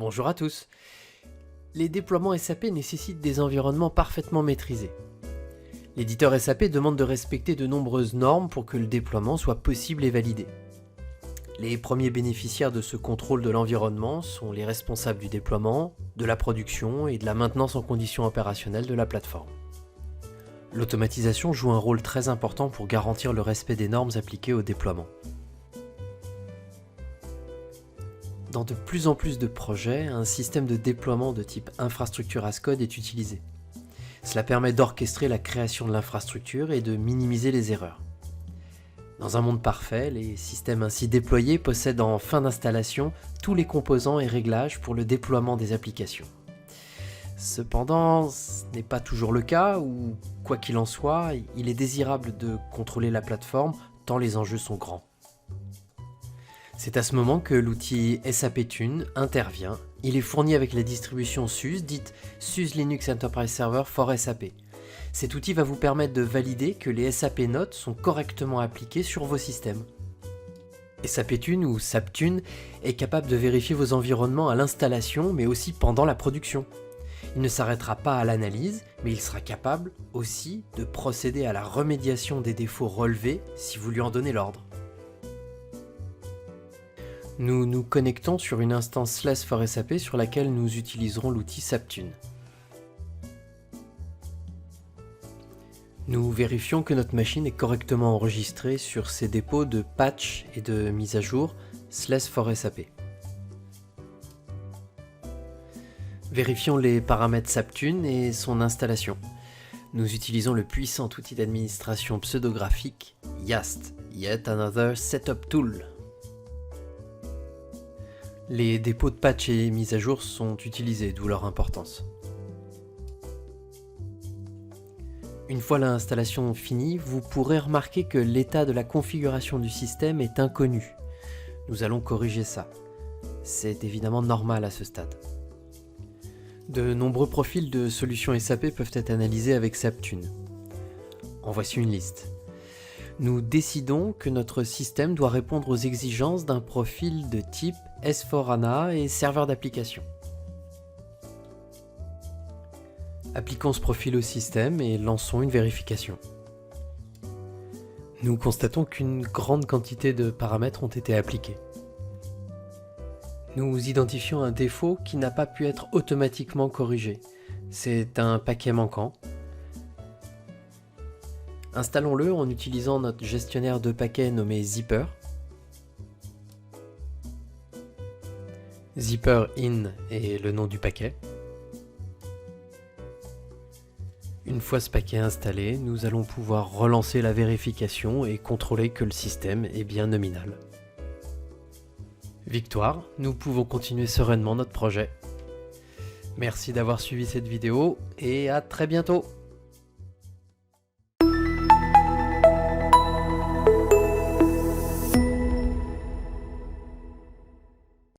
Bonjour à tous. Les déploiements SAP nécessitent des environnements parfaitement maîtrisés. L'éditeur SAP demande de respecter de nombreuses normes pour que le déploiement soit possible et validé. Les premiers bénéficiaires de ce contrôle de l'environnement sont les responsables du déploiement, de la production et de la maintenance en conditions opérationnelles de la plateforme. L'automatisation joue un rôle très important pour garantir le respect des normes appliquées au déploiement. Dans de plus en plus de projets, un système de déploiement de type infrastructure as code est utilisé. Cela permet d'orchestrer la création de l'infrastructure et de minimiser les erreurs. Dans un monde parfait, les systèmes ainsi déployés possèdent en fin d'installation tous les composants et réglages pour le déploiement des applications. Cependant, ce n'est pas toujours le cas, ou quoi qu'il en soit, il est désirable de contrôler la plateforme tant les enjeux sont grands. C'est à ce moment que l'outil SAP Tune intervient. Il est fourni avec la distribution SUSE, dite SUSE Linux Enterprise Server for SAP. Cet outil va vous permettre de valider que les SAP notes sont correctement appliquées sur vos systèmes. SAP Tune ou SAP Tune est capable de vérifier vos environnements à l'installation, mais aussi pendant la production. Il ne s'arrêtera pas à l'analyse, mais il sera capable aussi de procéder à la remédiation des défauts relevés si vous lui en donnez l'ordre. Nous nous connectons sur une instance SLES for SAP sur laquelle nous utiliserons l'outil SAP Tune. Nous vérifions que notre machine est correctement enregistrée sur ses dépôts de patch et de mise à jour SLES for SAP. Vérifions les paramètres SAP Tune et son installation. Nous utilisons le puissant outil d'administration pseudographique YAST, Yet Another Setup Tool. Les dépôts de patch et mises à jour sont utilisés, d'où leur importance. Une fois l'installation finie, vous pourrez remarquer que l'état de la configuration du système est inconnu. Nous allons corriger ça. C'est évidemment normal à ce stade. De nombreux profils de solutions SAP peuvent être analysés avec SAP Tune. En voici une liste. Nous décidons que notre système doit répondre aux exigences d'un profil de type S4HANA et serveur d'application. Appliquons ce profil au système et lançons une vérification. Nous constatons qu'une grande quantité de paramètres ont été appliqués. Nous identifions un défaut qui n'a pas pu être automatiquement corrigé. C'est un paquet manquant. Installons-le en utilisant notre gestionnaire de paquets nommé Zipper. Zipper in est le nom du paquet. Une fois ce paquet installé, nous allons pouvoir relancer la vérification et contrôler que le système est bien nominal. Victoire, nous pouvons continuer sereinement notre projet. Merci d'avoir suivi cette vidéo et à très bientôt.